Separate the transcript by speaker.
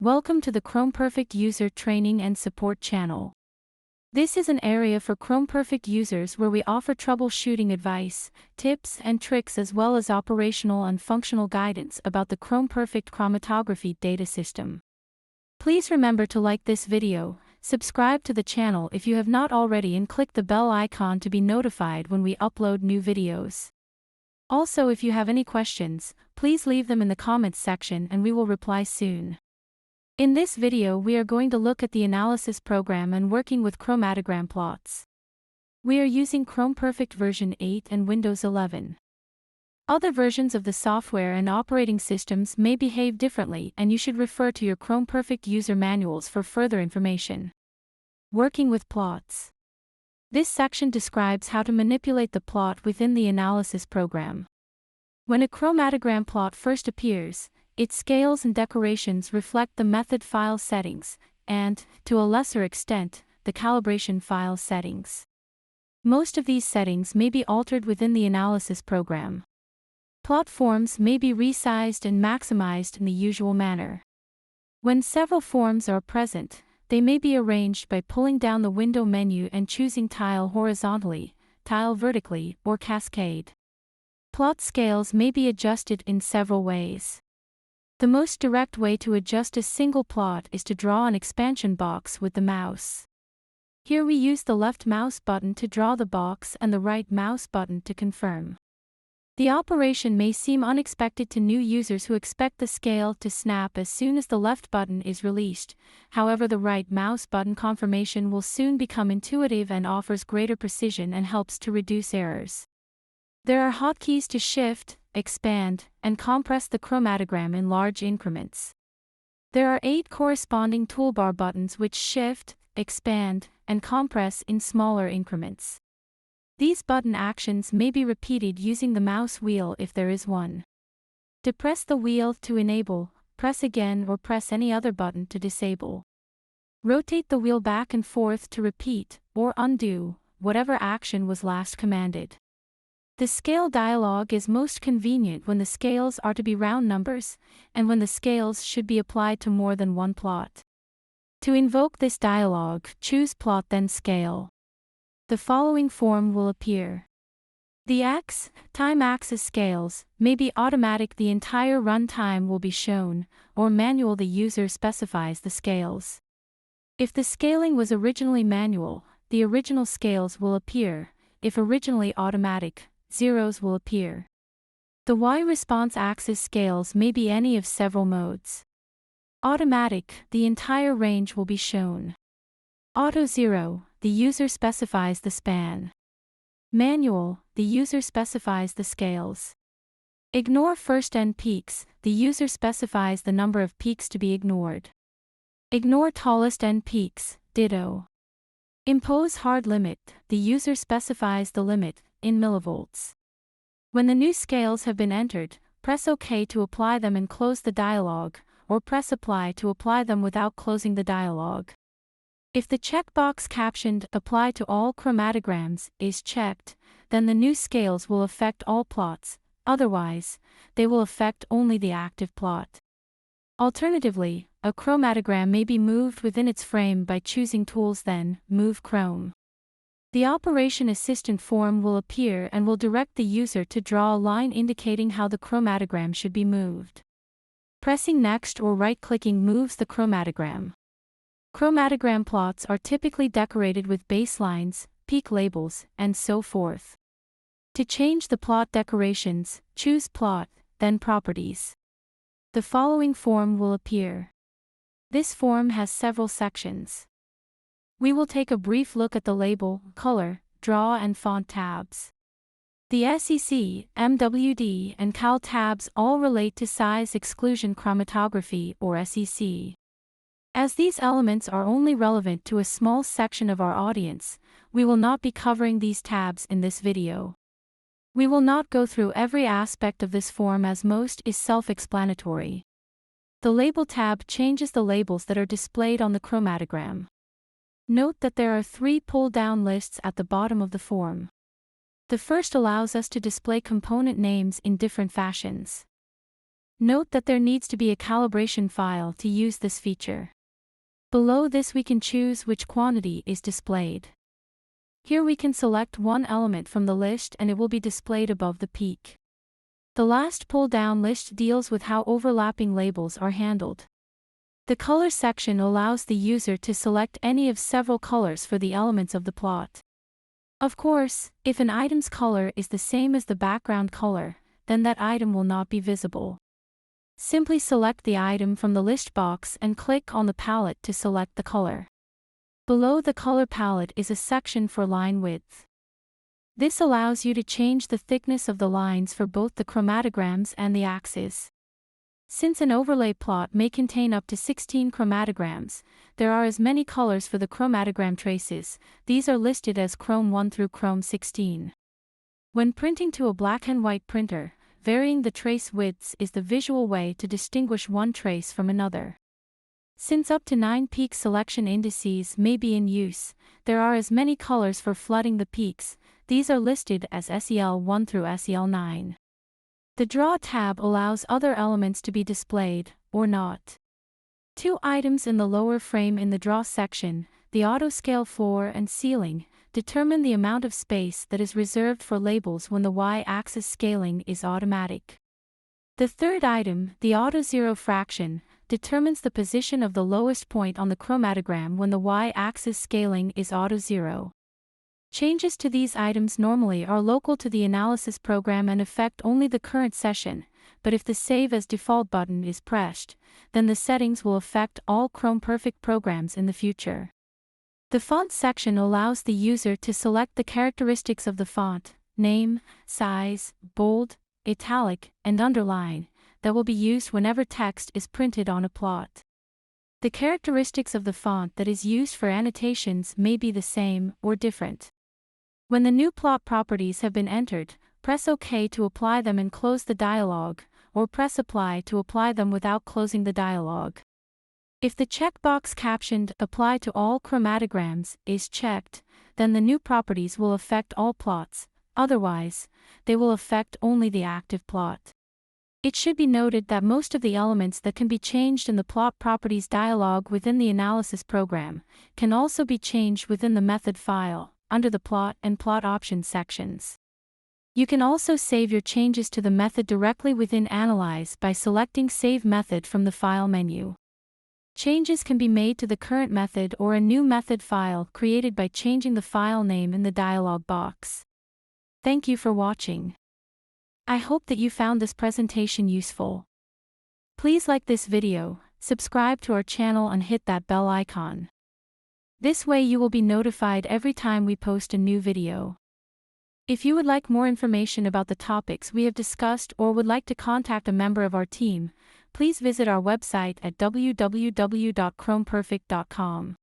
Speaker 1: Welcome to the Chromperfect User Training and Support channel. This is an area for Chromperfect users where we offer troubleshooting advice, tips and tricks as well as operational and functional guidance about the Chromperfect chromatography data system. Please remember to like this video, subscribe to the channel if you have not already, and click the bell icon to be notified when we upload new videos. Also, if you have any questions, please leave them in the comments section and we will reply soon. In this video we are going to look at the analysis program and working with chromatogram plots. We are using Chromperfect version 8 and Windows 11. Other versions of the software and operating systems may behave differently, and you should refer to your Chromperfect user manuals for further information. Working with plots. This section describes how to manipulate the plot within the analysis program. When a chromatogram plot first appears, its scales and decorations reflect the method file settings, and, to a lesser extent, the calibration file settings. Most of these settings may be altered within the analysis program. Plot forms may be resized and maximized in the usual manner. When several forms are present, they may be arranged by pulling down the window menu and choosing tile horizontally, tile vertically, or cascade. Plot scales may be adjusted in several ways. The most direct way to adjust a single plot is to draw an expansion box with the mouse. Here we use the left mouse button to draw the box and the right mouse button to confirm. The operation may seem unexpected to new users who expect the scale to snap as soon as the left button is released. However, the right mouse button confirmation will soon become intuitive and offers greater precision and helps to reduce errors. There are hotkeys to shift, expand, and compress the chromatogram in large increments. There are 8 corresponding toolbar buttons which shift, expand, and compress in smaller increments. These button actions may be repeated using the mouse wheel if there is one. Depress the wheel to enable, press again, or press any other button to disable. Rotate the wheel back and forth to repeat, or undo, whatever action was last commanded. The scale dialog is most convenient when the scales are to be round numbers, and when the scales should be applied to more than one plot. To invoke this dialog, choose Plot then Scale. The following form will appear. The X, time axis scales, may be automatic, the entire run time will be shown, or manual, the user specifies the scales. If the scaling was originally manual, the original scales will appear. If originally automatic, zeros will appear. The Y response axis scales may be any of several modes. Automatic, the entire range will be shown. Auto 0, the user specifies the span. Manual, the user specifies the scales. Ignore first end peaks, the user specifies the number of peaks to be ignored. Ignore tallest end peaks, ditto. Impose hard limit, the user specifies the limit, in millivolts. When the new scales have been entered, press OK to apply them and close the dialog, or press Apply to apply them without closing the dialog. If the checkbox captioned Apply to all chromatograms is checked, then the new scales will affect all plots, otherwise, they will affect only the active plot. Alternatively, a chromatogram may be moved within its frame by choosing Tools then Move Chrome. The Operation Assistant form will appear and will direct the user to draw a line indicating how the chromatogram should be moved. Pressing Next or right-clicking moves the chromatogram. Chromatogram plots are typically decorated with baselines, peak labels, and so forth. To change the plot decorations, choose Plot, then Properties. The following form will appear. This form has several sections. We will take a brief look at the Label, Color, Draw and Font tabs. The SEC, MWD, and Cal tabs all relate to Size Exclusion Chromatography, or SEC. As these elements are only relevant to a small section of our audience, we will not be covering these tabs in this video. We will not go through every aspect of this form as most is self-explanatory. The Label tab changes the labels that are displayed on the chromatogram. Note that there are 3 pull-down lists at the bottom of the form. The first allows us to display component names in different fashions. Note that there needs to be a calibration file to use this feature. Below this we can choose which quantity is displayed. Here we can select one element from the list and it will be displayed above the peak. The last pull-down list deals with how overlapping labels are handled. The color section allows the user to select any of several colors for the elements of the plot. Of course, if an item's color is the same as the background color, then that item will not be visible. Simply select the item from the list box and click on the palette to select the color. Below the color palette is a section for line width. This allows you to change the thickness of the lines for both the chromatograms and the axes. Since an overlay plot may contain up to 16 chromatograms, there are as many colors for the chromatogram traces. These are listed as Chrome 1 through Chrome 16. When printing to a black and white printer, varying the trace widths is the visual way to distinguish one trace from another. Since up to 9 peak selection indices may be in use, there are as many colors for flooding the peaks. These are listed as SEL1 through SEL9. The Draw tab allows other elements to be displayed, or not. 2 items in the lower frame in the Draw section, the auto-scale floor and ceiling, determine the amount of space that is reserved for labels when the y-axis scaling is automatic. The third item, the auto-zero fraction, determines the position of the lowest point on the chromatogram when the y-axis scaling is auto-zero. Changes to these items normally are local to the analysis program and affect only the current session, but if the Save as Default button is pressed, then the settings will affect all Chromperfect programs in the future. The font section allows the user to select the characteristics of the font, name, size, bold, italic, and underline, that will be used whenever text is printed on a plot. The characteristics of the font that is used for annotations may be the same or different. When the new plot properties have been entered, press OK to apply them and close the dialog, or press Apply to apply them without closing the dialog. If the checkbox captioned Apply to all chromatograms is checked, then the new properties will affect all plots, otherwise, they will affect only the active plot. It should be noted that most of the elements that can be changed in the plot properties dialog within the analysis program can also be changed within the method file, under the plot and plot options sections. You can also save your changes to the method directly within Analyze by selecting Save Method from the File menu. Changes can be made to the current method or a new method file created by changing the file name in the dialog box. Thank you for watching. I hope that you found this presentation useful. Please like this video, subscribe to our channel and hit that bell icon. This way you will be notified every time we post a new video. If you would like more information about the topics we have discussed or would like to contact a member of our team, please visit our website at www.chromperfect.com.